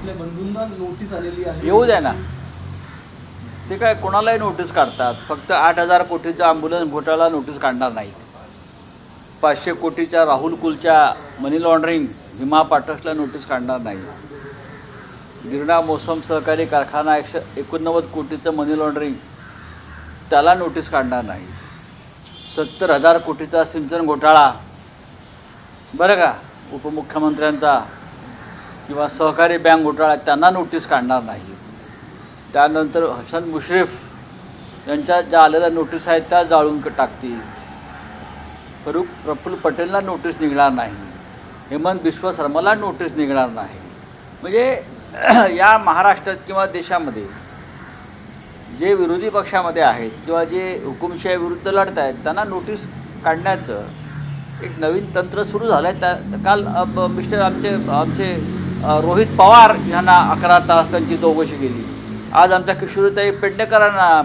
आपल्या बंधूंना नोटीस आलेली आहे. येऊ द्या ना, ते काय कोणालाही नोटीस काढतात. फक्त 8,000 कोटीचा ॲम्ब्युलन्स घोटाळा नोटीस काढणार नाहीत. 500 कोटीच्या राहुल कुलच्या मनी लॉन्ड्रिंग भीमा पाठकला नोटीस काढणार नाही. गिरणा मोसम सहकारी कारखाना 189 कोटीचं मनी लॉन्ड्रिंग त्याला नोटीस काढणार नाही. 70,000 कोटीचा सिंचन घोटाळा बरं का उपमुख्यमंत्र्यांचा किंवा सहकारी बँक घोटाळा त्यांना नोटीस काढणार नाही. त्यानंतर हसन मुश्रीफ यांच्या ज्या आलेल्या नोटीस आहेत त्या जाळून टाकतील. प्रफुल्ल पटेलला नोटीस निघणार नाही. हेमंत बिश्व शर्माला नोटीस निघणार नाही. म्हणजे या महाराष्ट्रात किंवा देशामध्ये जे विरोधी पक्षामध्ये आहेत किंवा जे हुकुमशाही विरुद्ध लढत आहेत त्यांना नोटीस काढण्याचं एक नवीन तंत्र सुरू झालं आहे. त्या काल मिस्टर आमचे रोहित पवार यांना 11 तास त्यांची चौकशी केली. आज आमच्या किशोरीताई पेडणेकरांना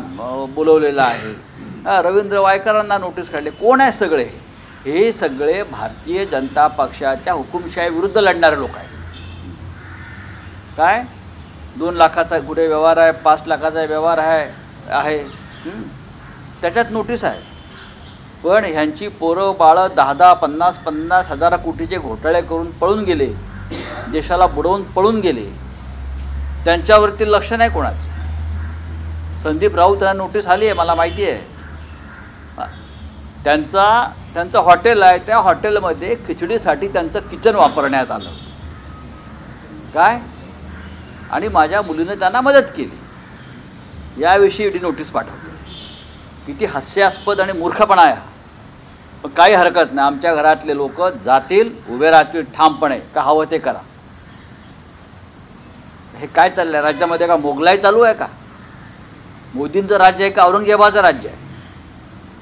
बोलवलेलं आहे. रवींद्र वायकरांना नोटीस काढले. कोण आहे सगळे? हे सगळे भारतीय जनता पक्षाच्या हुकुमशाही विरुद्ध लढणारे लोक आहेत. काय 2 लाखाचा कुठे व्यवहार आहे, 5 लाखाचा व्यवहार आहे त्याच्यात नोटीस आहे. पण ह्यांची पोरं बाळं 10-10, 50-50 हजार कोटीचे घोटाळे करून पळून गेले, देशाला बुडवून पळून गेले. त्यांच्यावरती लक्ष नाही कोणाचं. संदीप राऊत यांना नोटीस आली आहे, मला माहिती आहे. त्यांचं हॉटेल आहे, त्या हॉटेलमध्ये खिचडीसाठी त्यांचं किचन वापरण्यात आलं काय, आणि माझ्या मुलीने त्यांना मदत केली. याविषयी ईडी नोटीस पाठवते. किती हास्यास्पद आणि मूर्खपणा आहे. पण काही हरकत नाही, आमच्या घरातले लोक जातील, उभे राहतील ठामपणे, का हवं ते करा. हे काय चाललं आहे राज्यामध्ये? का मोगलाई चालू आहे का? मोदींचं राज्य आहे का औरंगजेबाचं राज्य आहे?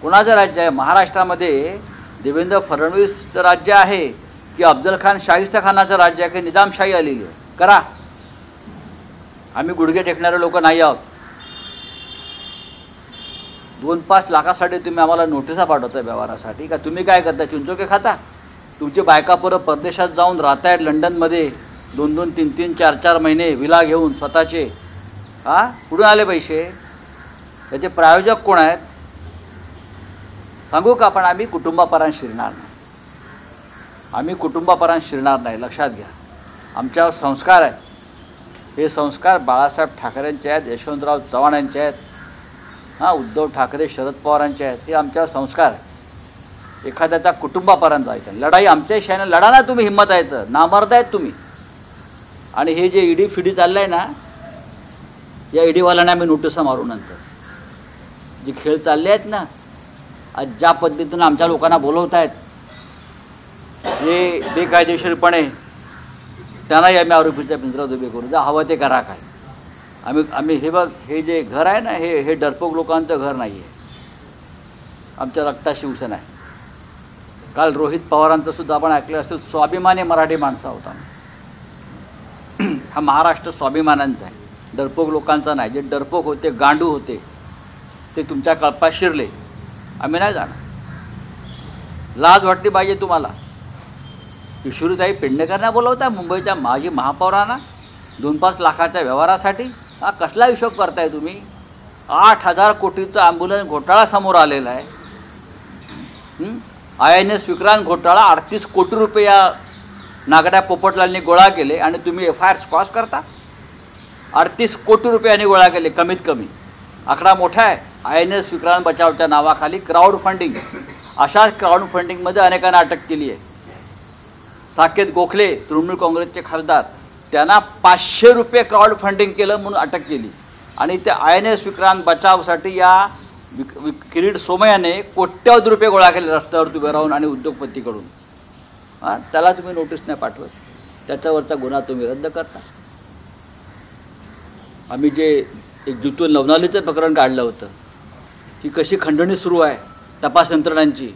कोणाचं राज्य आहे? महाराष्ट्रामध्ये देवेंद्र फडणवीसचं राज्य आहे की अफजल खान शाहिस्ता खानाचं राज्य आहे की निजामशाही आलेली आहे? करा. आम्ही गुडघे टेकणारे लोक नाही आहोत. 2-5 लाखासाठी तुम्ही आम्हाला नोटिसा पाठवता व्यवहारासाठी का? तुम्ही काय करता? चिंचोके खाता? तुमची बायका परत परदेशात जाऊन राहतायत लंडनमध्ये 2-2, 3-3, 4-4 महिने विला घेऊन स्वतःचे. कुठून आले पैसे? याचे प्रायोजक कोण आहेत सांगू का? पण आम्ही कुटुंबापर्यंत शिरणार नाही. आम्ही कुटुंबापर्यंत शिरणार नाही, लक्षात घ्या. आमच्यावर संस्कार आहे. हे संस्कार बाळासाहेब ठाकरेंचे आहेत, यशवंतराव चव्हाण यांचे आहेत, उद्धव ठाकरे, शरद पवारांचे आहेत. हे आमच्यावर संस्कार आहे. एखाद्याच्या कुटुंबापर्यंत जायचं. लढाई आमच्या शाने लढा ना तुम्ही. हिंमत आहे तर. नामर्द आहेत तुम्ही. आणि हे जे ईडी फिडी चाललं आहे ना, या ईडीवाल्यांना आम्ही नोटिसा मारू. नंतर जे खेळ चालले आहेत ना, आज ज्या पद्धतीनं आमच्या लोकांना बोलवत आहेत हे बेकायदेशीरपणे, त्यांनाही आम्ही आरोपीच्या पिंजऱ्यात उभे करू. जा हवं ते करा. काय आम्ही हे बघ, हे जे घर आहे ना, हे डरपोक लोकांचं घर नाही आहे. आमच्या रक्तात शिवसेना आहे. काल रोहित पवारांचं सुद्धा आपण ऐकलं असेल. स्वाभिमानी मराठी माणसा होता. हा महाराष्ट्र स्वाभिमानांचा आहे, डरपोक लोकांचा नाही. जे डरपोक होते, गांडू होते, ते तुमच्या कळपात शिरले. आम्ही नाही जाणार. लाज वाटली पाहिजे तुम्हाला. किशोरीताई पेडणेकरांना बोलवता, मुंबईच्या माजी महापौरांना 2-5 लाखाच्या व्यवहारासाठी. कसला हिशोब करताय तुम्ही? 8,000 कोटीचा ॲम्ब्युलन्स घोटाळा समोर आलेला आहे. INS विक्रांत घोटाळा 38 कोटी रुपये या नागड्या पोपटलालनी गोळा केले आणि तुम्ही FIR स्क्वॉश करता. 38 कोटी रुपयांनी गोळा केले कमीत कमी. आकडा मोठा आहे. INS विक्रांत बचावच्या नावाखाली क्राऊड फंडिंग, अशाच क्राऊड फंडिंगमध्ये अनेकांना अटक केली आहे. साकेत गोखले तृणमूल काँग्रेसचे खासदार, त्यांना 500 रुपये क्राऊड फंडिंग केलं म्हणून अटक केली. आणि त्या INS विक्रांत बचावसाठी या किरीट सोमय्याने कोट्यवधी रुपये गोळा केले रस्त्यावर उभे राहून आणि उद्योगपतीकडून. त्याला तुम्ही नोटीस नाही पाठवत. त्याच्यावरचा गुन्हा तुम्ही रद्द करता. आम्ही जे एक जुतून लवनालीचं प्रकरण काढलं होतं की कशी खंडणी सुरू आहे तपास यंत्रणांची,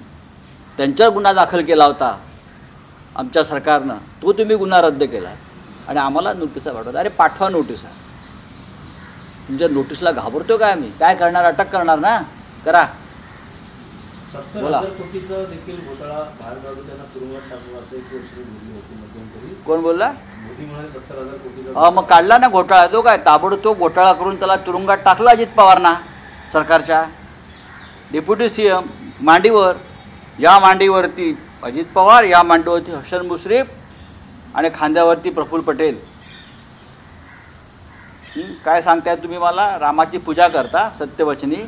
त्यांच्यावर गुन्हा दाखल केला होता आमच्या सरकारनं, तो तुम्ही गुन्हा रद्द केला आणि आम्हाला नोटिसा पाठवता. अरे पाठवा नोटिसा. तुमच्या नोटीसला घाबरतो का आम्ही? काय करणार? अटक करणार ना? करा. बोला. 70,000 कोटीचा देखील घोटाळा बाहेर काढून त्यांना तुरुंगात टाकू असं एक वर्ष बोलली होती मध्यंतरी. कोण बोलला? मोदी म्हणाले 70,000 कोटीचा. मग काढला ना घोटाळा. तो काय ताबडतोब घोटाळा करून त्याला तुरुंगात टाकला अजित पवारना सरकारच्या. डेप्युटी CM मांडीवर, या मांडीवरती अजित पवार, या मांडीवरती हसन मुश्रीफ आणि खांद्यावरती प्रफुल्ल पटेल. काय सांगताय तुम्ही मला? रामाची पूजा करता सत्यवचनी,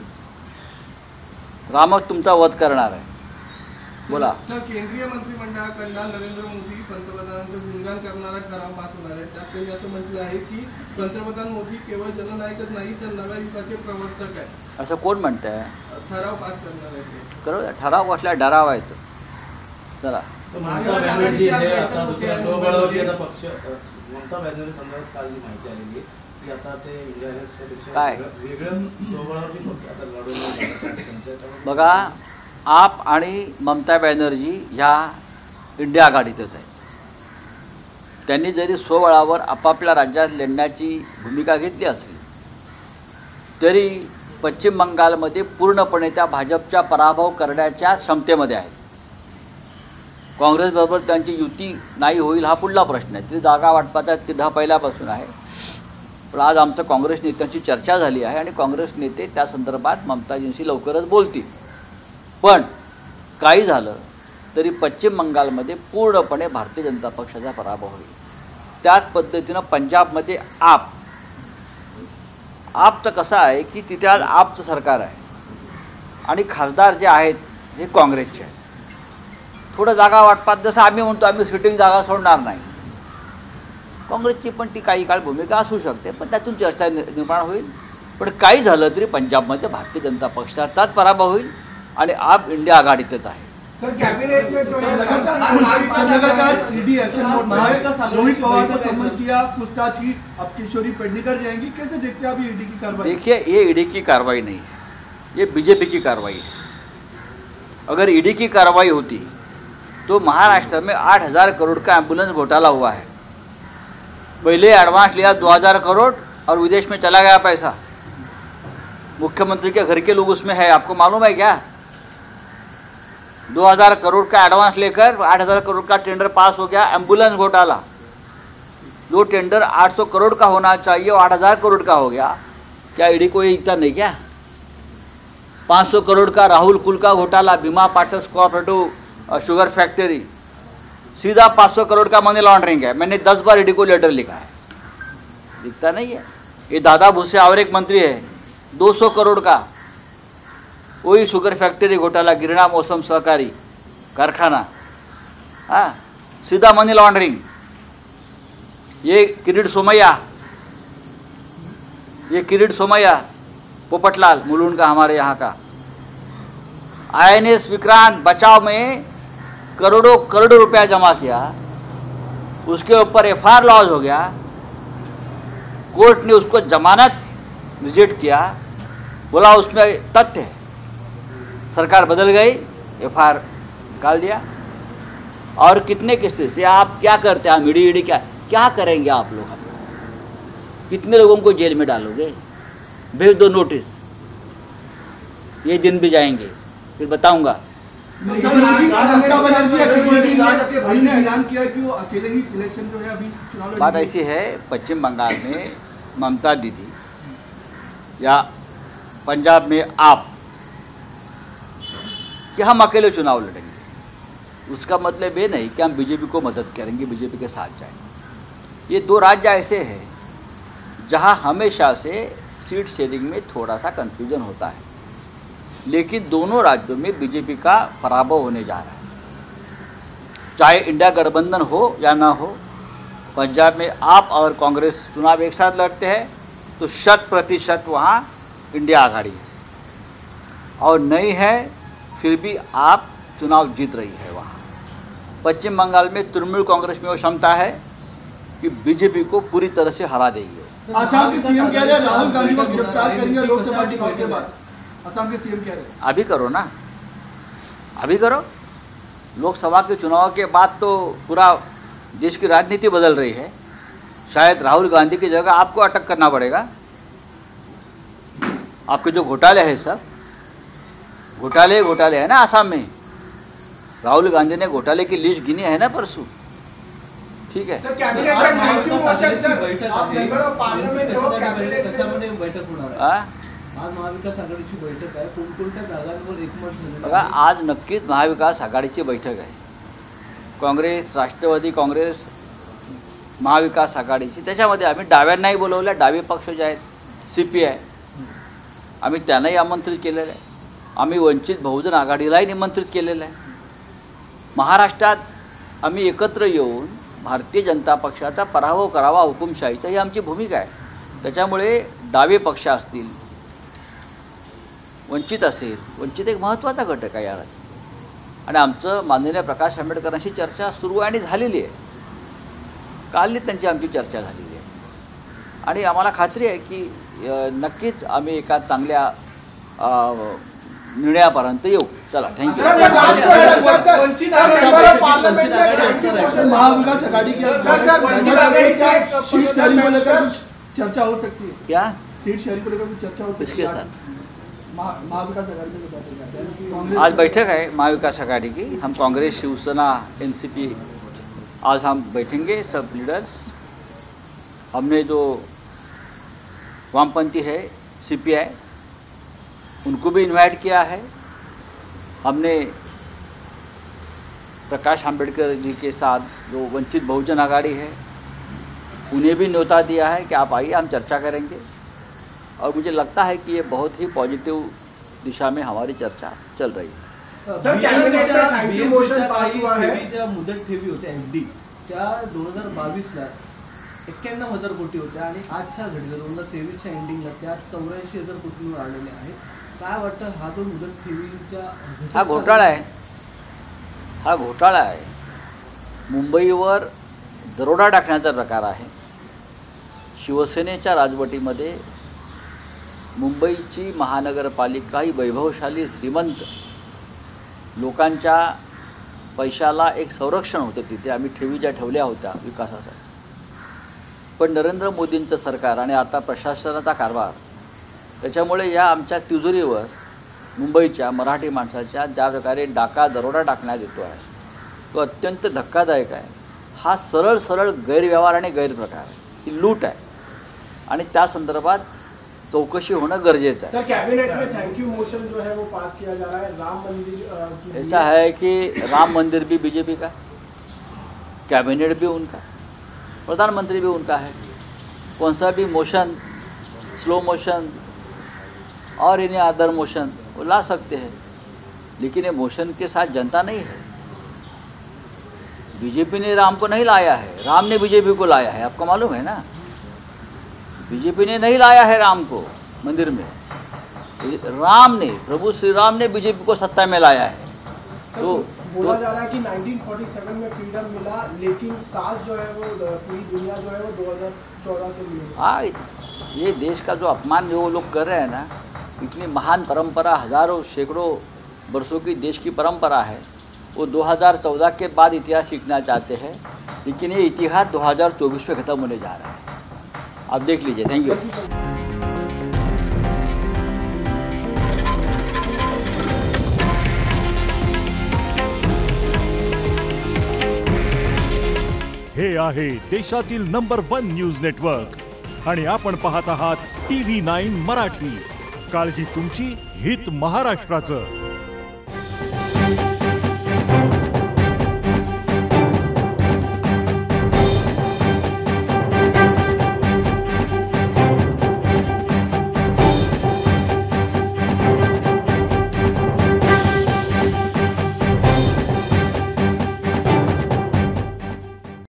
रामच तुमचा वध करणार आहे. बोला. सर, केंद्रीय मंत्रिमंडळाकडनं नरेंद्र मोदी पंतप्रधानांचं गुणगान करणारा ठराव पास होणार आहे. त्यात त्यांनी असं म्हटलं आहे की पंतप्रधान मोदी केवळ जननायकच नाही तर नव्या युगाचे प्रवर्तक आहेत. असं कोण म्हणतंय? ठराव पास करणार आहे ते. करू ठराव कसला डराव आहे तो. चला. ममता बॅनर्जी हे आता दुसऱ्या स्वबळावरती आता पक्ष ममता बॅनर्जी संदर्भात काल माहिती आलेली की आता ते इंडिया पेक्षा काय? वेगळं स्वबळावरती पक्ष आता लढवलं. बघा, आप आणि ममता बॅनर्जी ह्या इंडिया आघाडीतच आहेत. त्यांनी जरी स्वबळावर आपापल्या राज्यात लढण्याची भूमिका घेतली असली तरी पश्चिम बंगालमध्ये पूर्णपणे त्या भाजपचा पराभव करण्याच्या क्षमतेमध्ये आहेत. काँग्रेसबरोबर त्यांची युती नाही होईल हा पुढला प्रश्न आहे. ती जागा वाटपाचा तिढा पहिल्यापासून आहे. पण आज आमचं काँग्रेस नेत्यांशी चर्चा झाली आहे आणि काँग्रेस नेते त्या संदर्भात ममताजींशी लवकरच बोलतील. पण काही झालं तरी पश्चिम बंगालमध्ये पूर्णपणे भारतीय जनता पक्षाचा पराभव होईल. त्याच पद्धतीनं पंजाबमध्ये आपचं कसं आहे की तिथे आज आपचं सरकार आहे आणि खासदार जे आहेत हे काँग्रेसचे आहेत. थोडं जागा वाटपात जसं आम्ही म्हणतो आम्ही सिटिंग जागा सोडणार नाही, काँग्रेसची पण ती काही काळ भूमिका असू शकते, पण त्यातून चर्चा निर्माण होईल. पण काही झालं तरी पंजाबमध्ये भारतीय जनता पक्षाचाच पराभव होईल आणि आप इंडिया आघाडीतच आहे. सर, कैबिनेट में जो है लगातार ईडी एक्शन मोड में है. रोहित पवार को समन किया, पूछताछ की. अब किशोरी पेडनेकर जाएंगी. कैसे देखते हैं अभी ईडी की कार्रवाई? देखिए, ये ईडी की कार्रवाई नहीं है, ये बीजेपी की कार्रवाई है. अगर ईडी की कार्रवाई होती तो महाराष्ट्र में 8,000 करोड़ का एम्बुलेंस घोटाला हुआ है. पहले एडवांस लिया 2,000 करोड़ और विदेश में चला गया पैसा. मुख्यमंत्री के घर के लोग उसमें है, आपको मालूम है क्या? 2,000 करोड़ का एडवांस लेकर 8,000 करोड़ का टेंडर पास हो गया. एम्बुलेंस घोटाला, जो टेंडर 800 करोड़ का होना चाहिए वो 8,000 करोड़ का हो गया. क्या ईडी को ये दिखता नहीं क्या? 500 करोड़ का राहुल कुल का घोटाला, Bhima Patas cooperative sugar factory, सीधा 500 करोड़ का मनी लॉन्ड्रिंग है. मैंने 10 बार ईडी को लेटर लिखा है, दिखता नहीं है. ये दादा भूसे और एक मंत्री है, 200 करोड़ का वही शुगर फैक्ट्री घोटाला, गिरणा मौसम सहकारी कारखाना, हाँ, सीधा मनी लॉन्ड्रिंग. ये किरीट सोमैया पोपटलाल मुलुंड का, हमारे यहाँ का. INS विक्रांत बचाव में करोड़ों रुपया जमा किया, उसके ऊपर FIR लॉज हो गया. कोर्ट ने उसको जमानत रिजेक्ट किया, बोला उसमें तथ्य है. सरकार बदल गई, FIR निकाल दिया. और कितने केसेस से आप क्या करते हैं? हम ईडी क्या करेंगे आप लोग? कितने लोगों को जेल में डालोगे? भेज दो नोटिस, ये दिन भी जाएंगे, फिर बताऊंगा. ममता बनर्जी अकेले ने ऐलान किया कि वो अकेले ही इलेक्शन जो है अभी चुनाव. बात ऐसी है, पश्चिम बंगाल में ममता दीदी या पंजाब में आप कि हम अकेले चुनाव लड़ेंगे, उसका मतलब ये नहीं कि हम बीजेपी को मदद करेंगे, बीजेपी के साथ जाएंगे. ये दो राज्य ऐसे हैं जहां हमेशा से सीट शेयरिंग में थोड़ा सा कन्फ्यूजन होता है, लेकिन दोनों राज्यों में बीजेपी का पराभव होने जा रहा है. चाहे इंडिया गठबंधन हो या ना हो, पंजाब में आप और कांग्रेस चुनाव एक साथ लड़ते हैं तो 100% वहाँ इंडिया आघाड़ी है, और नहीं है फिर भी आप चुनाव जीत रही है. वहाँ पश्चिम बंगाल में तृणमूल कांग्रेस में वो क्षमता है कि बीजेपी को पूरी तरह से हरा देगी. आसाम के सीएम कह रहे हैं राहुल गांधी को गिरफ्तार करेंगे लोकसभा चुनाव के बाद. असम के सीएम कह रहे हैं अभी करो ना, अभी करो. लोकसभा के चुनाव के बाद तो पूरा देश की राजनीति बदल रही है. शायद राहुल गांधी की जगह आपको अटक करना पड़ेगा. आपके जो घोटाले हैं सब घोटाले है ना आसाम में। राहुल गांधी ने घोटाले की लिस्ट गिनी है ना परसों, ठीक है। सर कैबिनेट में थैंक यू मोशन सर, आप मेंबर ऑफ पार्लिमेंट हो, कैबिनेट कशामध्ये बैठक होणार आ? आहे? आज महाविकास आघाडीची बैठक आहे, कोणकोणत्या जागांवर एकमत झालेलं बघा, आहे? आज नक्कीच महाविकास आघाडीची बैठक आहे। काँग्रेस, राष्ट्रवादी काँग्रेस, महाविकास आघाडीची, त्याच्यामध्ये आम्ही डाव्यांनाही बोलवल्या, डावे पक्ष जे आहेत CPI आम्ही त्यांनाही आमंत्रित केलेलं आहे, आम्ही वंचित बहुजन आघाडीलाही निमंत्रित केलेलं आहे। महाराष्ट्रात आम्ही एकत्र येऊन भारतीय जनता पक्षाचा पराभव करावा हुकुमशाहीचा, ही आमची भूमिका आहे। त्याच्यामुळे डावे पक्ष असतील, वंचित असेल, वंचित एक महत्त्वाचा घटक आहे याला, आणि आमचं माननीय प्रकाश आंबेडकरांशी चर्चा सुरू आहे आणि झालेली आहे। काल त्यांची आमची चर्चा झालेली आहे आणि आम्हाला खात्री आहे की नक्कीच आम्ही एका चांगल्या निर्णयापर्यंत येऊ। चला, थँक्यू। महाविकास आघाड़ी की सीट शेयरिंग को लेकर चर्चा हो सकती है क्या? सीट शेयरिंग को लेकर चर्चा हो सकती है किसके साथ? महाविकास आघाड़ी में आज बैठक है महाविकास आघाड़ी की, हम कांग्रेस, शिवसेना, NCP आज हम बैठेंगे सब लीडर्स। हमने जो वामपंथी है CPI उनको भी इनवाइट किया है, हमने प्रकाश आंबेडकर जी के साथ जो वंचित बहुजन आघाड़ी है उन्हें भी न्योता दिया है कि आप आइए, हम चर्चा करेंगे। और मुझे लगता है कि ये बहुत ही पॉजिटिव दिशा में हमारी चर्चा चल रही है। सर कैबिनेट में थैंक यू मोशन पास हुआ है। ज्या मुदत ठेवी होत्या FD त्या 2022ला 91,000 कोटी होत्या आणि आजच्या घडीला 2023च्या एंडिंगला त्या 84,000 कोटींवर आलेल्या आहेत। काय वाटतं, हा जो मुदत ठेवींचा हा घोटाळा आहे, हा घोटाळा आहे। मुंबईवर दरोडा टाकण्याचा प्रकार आहे। शिवसेनेच्या राजवटीमध्ये मुंबईची महानगरपालिका ही वैभवशाली, श्रीमंत लोकांच्या पैशाला एक संरक्षण होतं तिथे। आम्ही ठेवी ज्या ठेवल्या होत्या विकासासाठी, पण नरेंद्र मोदींचं सरकार आणि आता प्रशासनाचा कारभार, त्याच्यामुळे या आमच्या तिजोरीवर मुंबईच्या मराठी माणसाच्या ज्या प्रकारे दरोडा टाकण्यात येतो आहे तो अत्यंत धक्कादायक आहे। हा सरळ सरळ गैरव्यवहार आणि गैरप्रकार आहे, ही लूट आहे आणि त्या संदर्भात चौकशी होणं गरजेचं आहे। सर कैबिनेट में थैंक यू मोशन जो है वो पास किया जा रहा है। राम मंदिर ऐसा है कि राम मंदिर भी BJP का, कैबिनेट भी उनका, प्रधानमंत्री भी उनका है। कौन सा भी मोशन, स्लो मोशन और इन्हें अदर मोशन वो ला सकते हैं, लेकिन ये मोशन के साथ जनता नहीं है। बीजेपी ने राम को नहीं लाया है, राम ने बीजेपी को लाया है, आपको मालूम है ना। बीजेपी ने नहीं लाया है राम को मंदिर में, राम ने, प्रभु श्री राम ने बीजेपी को सत्ता में लाया है। तो बोला जा रहा है कि 1947 में फ्रीडम मिला, लेकिन साज जो है वो पूरी दुनिया जो है वो 2014 से मिली। हाँ, ये देश का जो अपमान जो वो लोग कर रहे हैं ना, इतनी महान परंपरा, हज़ारों सैकड़ों वर्षों की देश की परंपरा है, वो 2014 के बाद इतिहास लिखना चाहते हैं, लेकिन ये इतिहास 2024 में ख़त्म होने जा रहा है। आप देख लीजिए। Thank you. हे आहे देशातील नंबर 1 न्यूज नेटवर्क आणि आपण पाहत आहात TV9 मराठी। काळजी तुमची, हित महाराष्ट्राचं।